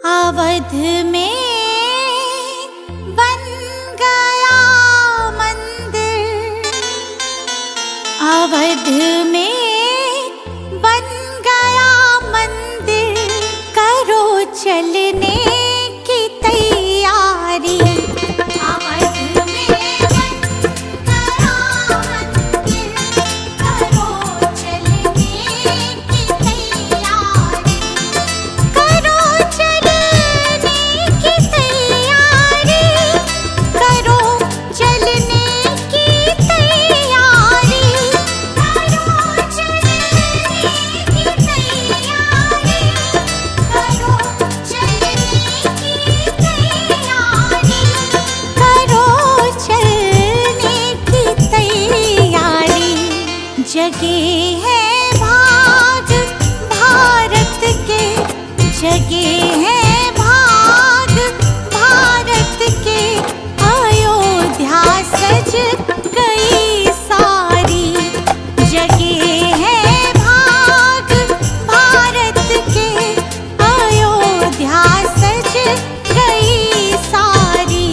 अवध में बन गया मंदिर, अवध में बन गया मंदिर, करो चलने की तैयारी। अवध में बन गया मंदिर, करो चलने की तैयारी, करो चलने की तैयारी, करो चलने की तैयारी, करो चलने की तैयारी, करो चलने की तैयारी, करो चलने की तैयारी। जगे है भाग भारत के, जगे है भाग भारत के, अयोध्या सज गई सारी। जगे है भाग भारत के, अयोध्या सज गई सारी।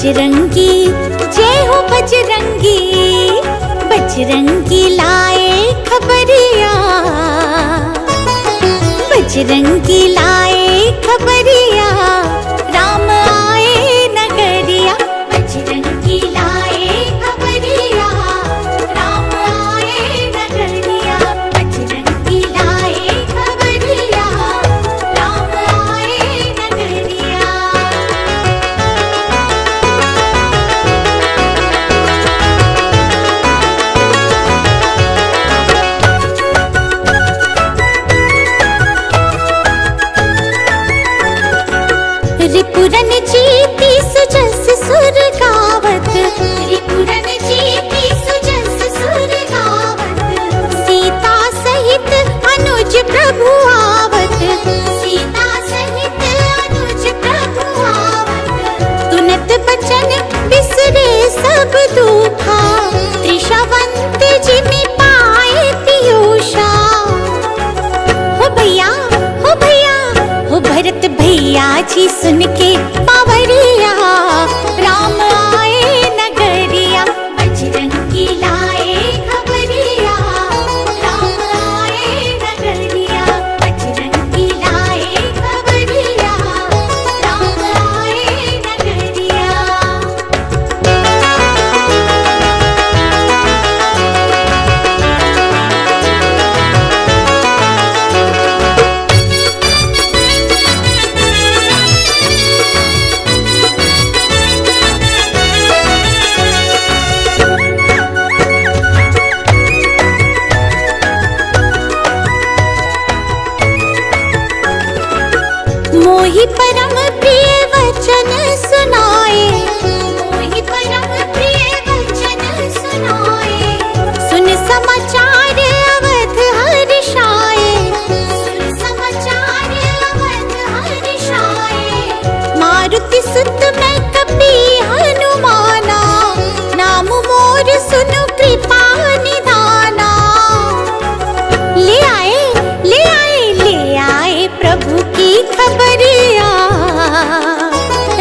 बजरंगी जय हो बजरंगी, बजरंगी लाए खबरिया, बजरंगी लाए खबरिया, राम आए नगरिया। बजरंगी लाए खबरिया, राम आए नगरिया। बजरंगी लाए खबरिया, राम आए नगरिया। रिपुरन जीती सुजस सुर गावत, रिपुरन जीती सुजस सुर गावत, सीता सहित अनुज प्रभु आवत, सीता सहित अनुज प्रभु आवत। तुनत बचन बिसरे सब दुखा, त्रिशवंत जिमि पाए पीयूषा। हो भैया हो भैया हो भरत भैया जी सुन के पावरिया, राम आए नगरिया। बजरंगी लाए खबरिया, राम आए नगरिया। बजरंगी लाए खबरिया, राम आए नगरिया। मोहि परम प्रिय वचन सुनाए, मोहि परम प्रिय वचन सुनाए। सुन समाचार अवध हर्षाए, सुन समाचार अवध हर्षाए। मारुति सुत मैं कपी हनुमाना, नाम मोर सुनु कृपा निधाना। ले आए ले आए ले आए प्रभु की खबरिया,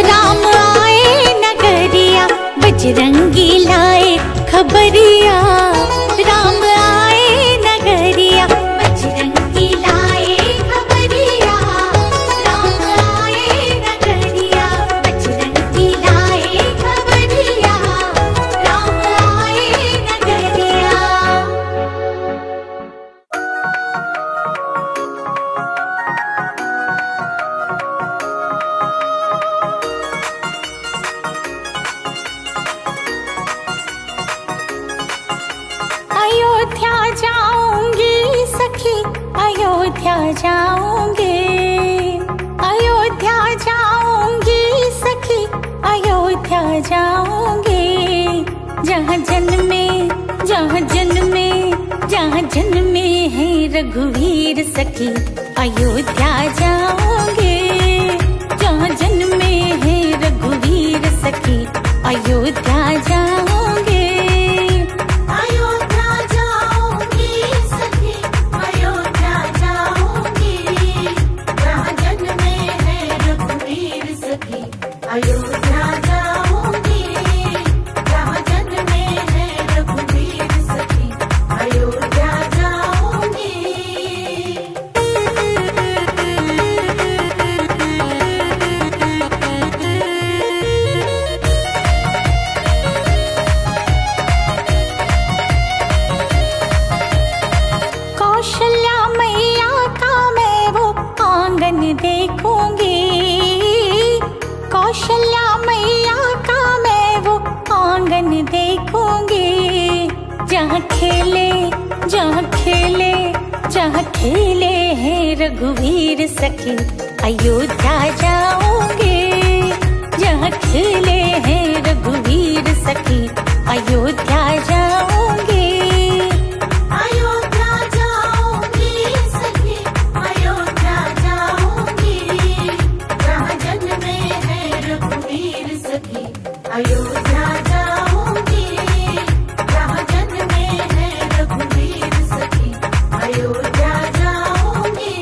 राम आए नगरिया। बजरंगी लाए खबरिया, राम आए नगरिया। बजरंगी लाए खबरिया, राम आए नगरिया। बजरंगी लाए खबरिया, राम आए नगरिया। अयोध्या जाऊंगी सखी, अयोध्या जाऊंगी, अयोध्या जाऊंगी सखी, अयोध्या जाऊंगी। जहाँ जन्मे जहाँ जन्मे जहाँ जन्मे है रघुवीर सखी, अयोध्या जाऊंगी। जहाँ जन्मे है रघुवीर सखी, अयोध्या जाऊंगी। अयोध्या जाऊंगी सखी, अयोध्या जाऊंगी। जहाँ जन्मे है रघुवीर सखी, अयोध्या जाऊंगी। जहाँ जन्मे है रघुवीर सखी, अयोध्या जाऊंगी। कौशल्या मैया का मैं वो आंगन देखूंगी, कौशल्या मैया का मैं वो आंगन देखूंगी। जहाँ खेले जहाँ खेले जहाँ खेले हैं रघुवीर सखी, अयोध्या जाऊंगी। जहाँ खेले हैं रघुवीर सखी, अयोध्या जाऊंगी। अयोध्या जाऊंगी सखी, अयोध्या जाऊंगी। जहाँ जन्मे है रघुवीर सखी, अयोध्या जाऊंगी। जहाँ जन्मे है रघुवीर सखी, अयोध्या जाऊंगी।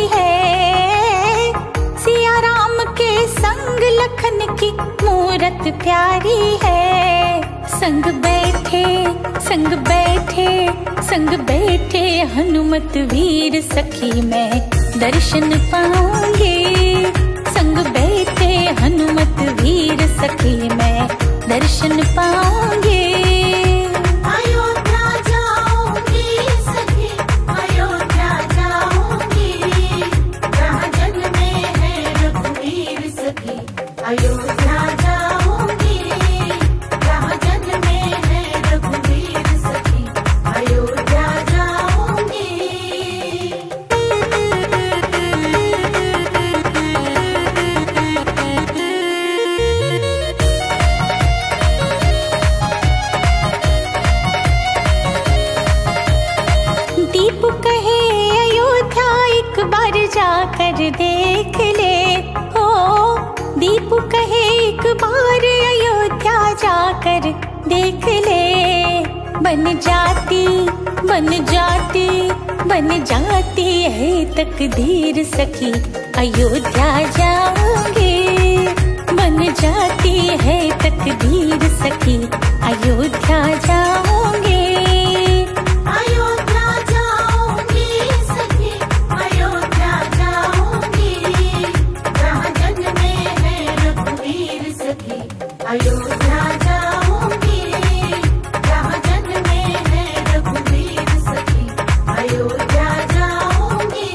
है। सिया राम के संग लखन की मूरत प्यारी है। संग बैठे संग बैठे संग बैठे हनुमत वीर सखी मैं दर्शन पाऊंगी। संग बैठे हनुमत वीर सखी मैं दर्शन पाऊंगी। अयोध्या जाऊंगी सखी, अयोध्या जाऊंगी, जहाँ जन्मे हैं रघुवीर सखी। अयोध्या जाऊंगी, जहाँ जन्मे हैं रघुवीर सखी। अयोध्या जाऊंगी। दीप कहे अयोध्या एक बार जाकर देख ले। हो दीप कहे एक बार अयोध्या जाकर देख ले। बन जाती बन जाती बन जाती है तकदीर सखी अयोध्या जाऊंगी। बन जाती है तकदीर सखी अयोध्या जाऊंगी। अयोध्या जाऊंगी सखी, अयोध्या जाऊंगी, जहाँ जन्मे हैं रघुवीर सखी। अयोध्या जाऊंगी, जहाँ जन्मे हैं रघुवीर सखी। अयोध्या जाऊंगी।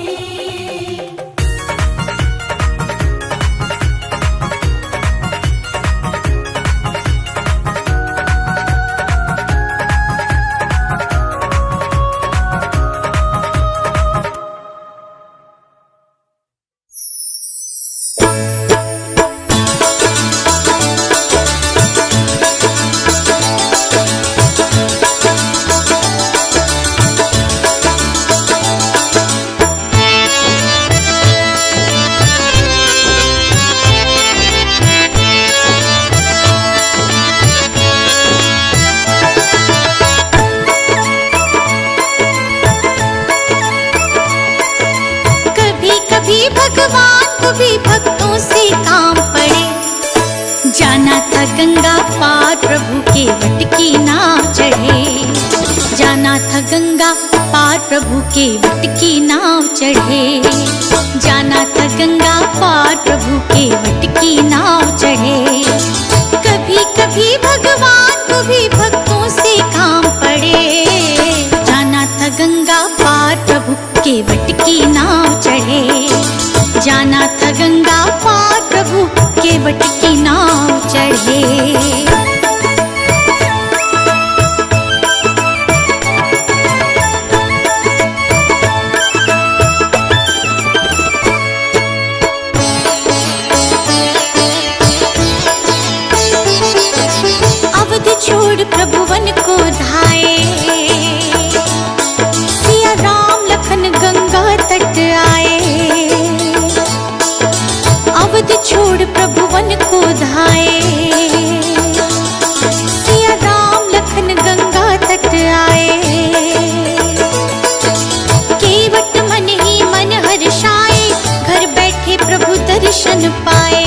कभी भगवान को भी भक्तों से काम पड़े। जाना था गंगा पार प्रभु के वट की नाव चढ़े। जाना था गंगा पार प्रभु के वट की नाव चढ़े। जाना था गंगा पार प्रभु के वट की नाव चढ़े। कभी कभी भगवान को भी भक्तों से काम पड़े। जाना था गंगा पार प्रभु के वट की नाव चढ़े। जाना था गंगा पार प्रभु के वट की नाव चढ़े। अवध छोड़ प्रभु वन को धाए। सिया राम लखन गंगा तट आए। अवध छोड़ प्रभु वन को धाए। सिया राम लखन गंगा तट आए। केवट मन ही मन हर्षाए, घर बैठे प्रभु दर्शन पाए।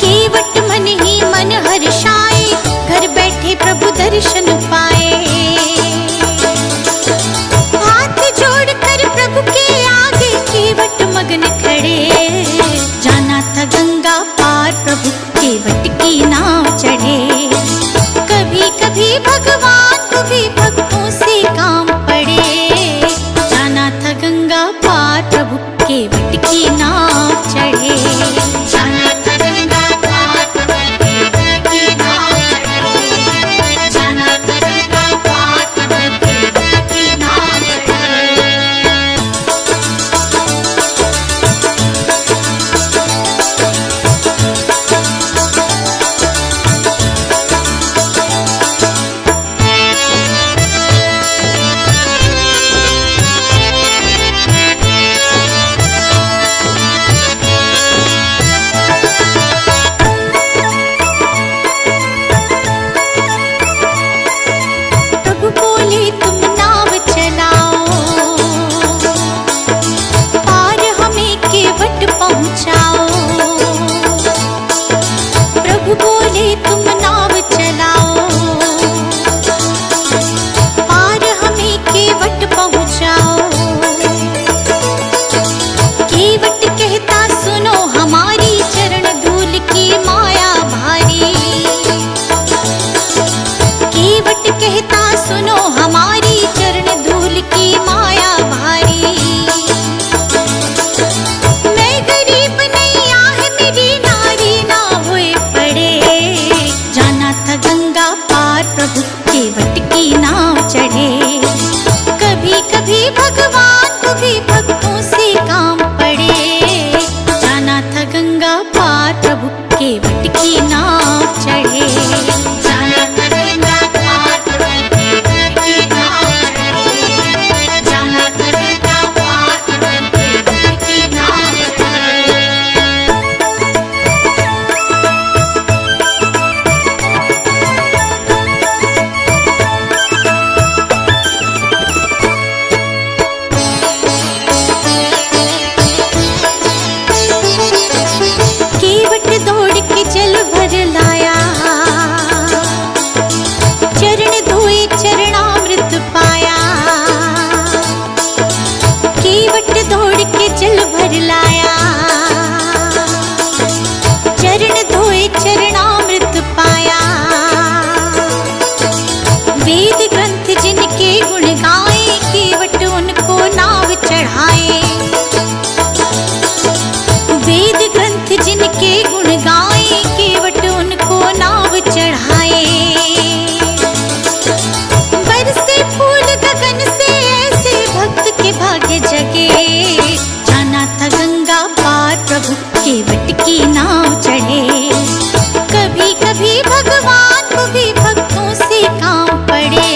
केवट मन ही मन हर्षाए, घर बैठे प्रभु दर्शन पाए। हाथ जोड़कर प्रभु के आगे केवट मगन खड़े। जाना था गंगा पार प्रभु केवट की नाव चढ़े। कभी कभी भगवान को भी भक्तों से काम पड़े। जाना था गंगा पार प्रभु केवट की नाव भर लाया। चरण धोए चरणामृत पाया, केवट दौड़ के जल भर लाया। चरण धोए चरणामृत पाया, वेद ग्रंथ जिनके गुण गाए, केवट उनको नाव चढ़ाए। वेद ग्रंथ जिनके गुण गाए, केवट उनको नाव चढ़ाए। बरसे फूल गगन से ऐसे भक्त के भाग्य जगे। जाना था गंगा पार प्रभु केवट की नाव चढ़े। कभी कभी भगवान को भी भक्तों से काम पड़े।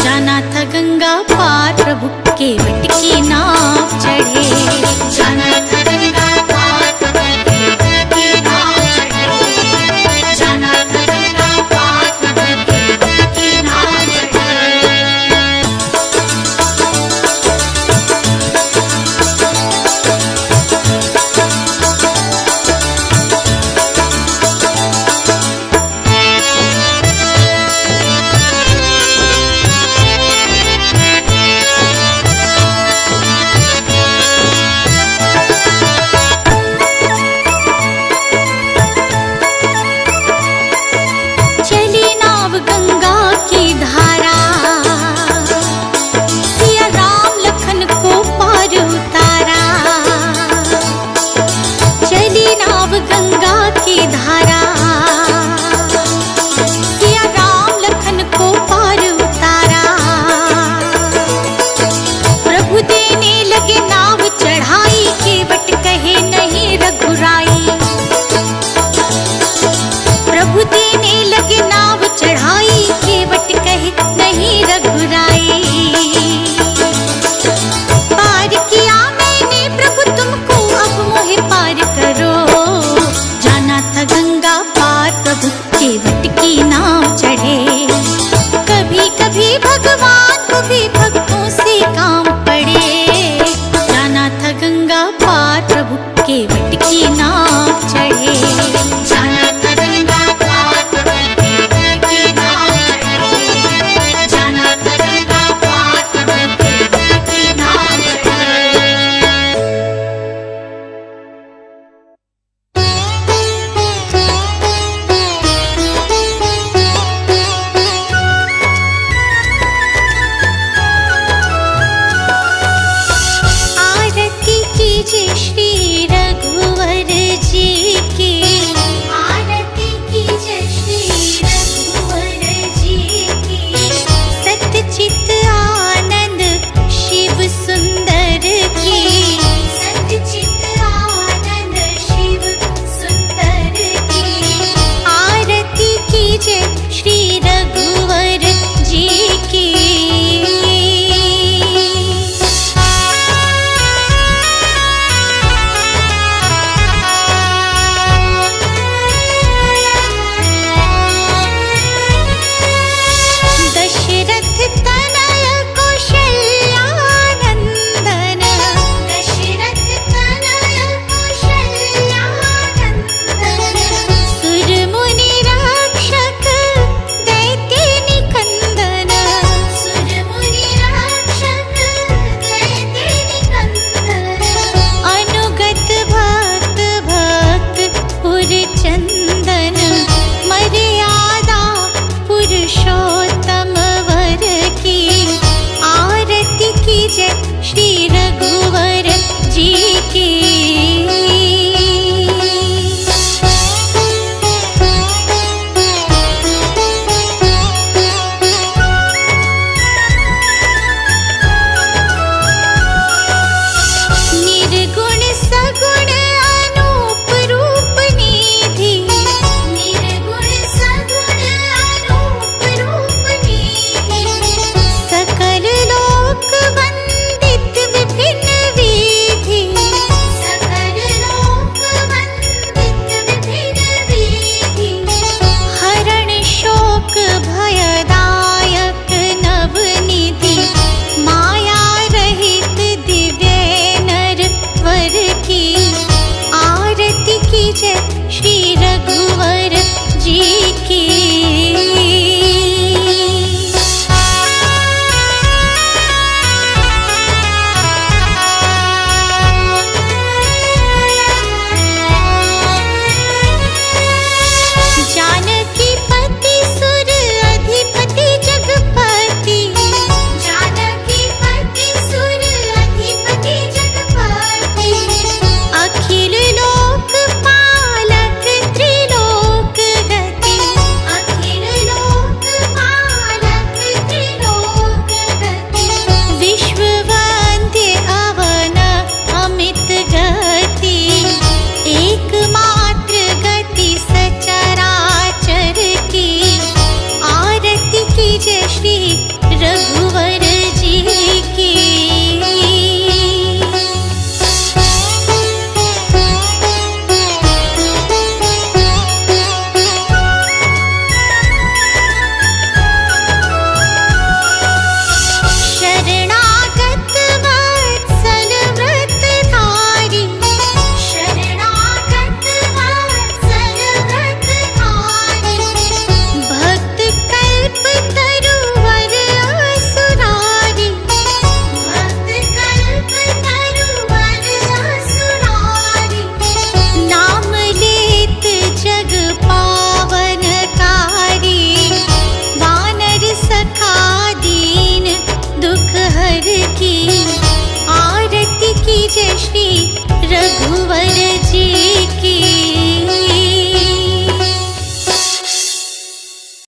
जाना था गंगा पार प्रभु केवट की नाव चढ़े। जाना था गंगा पार प्रभु केवट की नाव चढ़े। जाना था गंगा पार प्रभु केवट की नाव चढ़े। चली नाव गंगा की धारा, सिया राम लखन को पार उतारा। चली नाव गंगा की धारा, सिया राम लखन को पार उतारा। प्रभु देने लगे नाव चढ़ाई, केवट कहे नहीं रघुराई।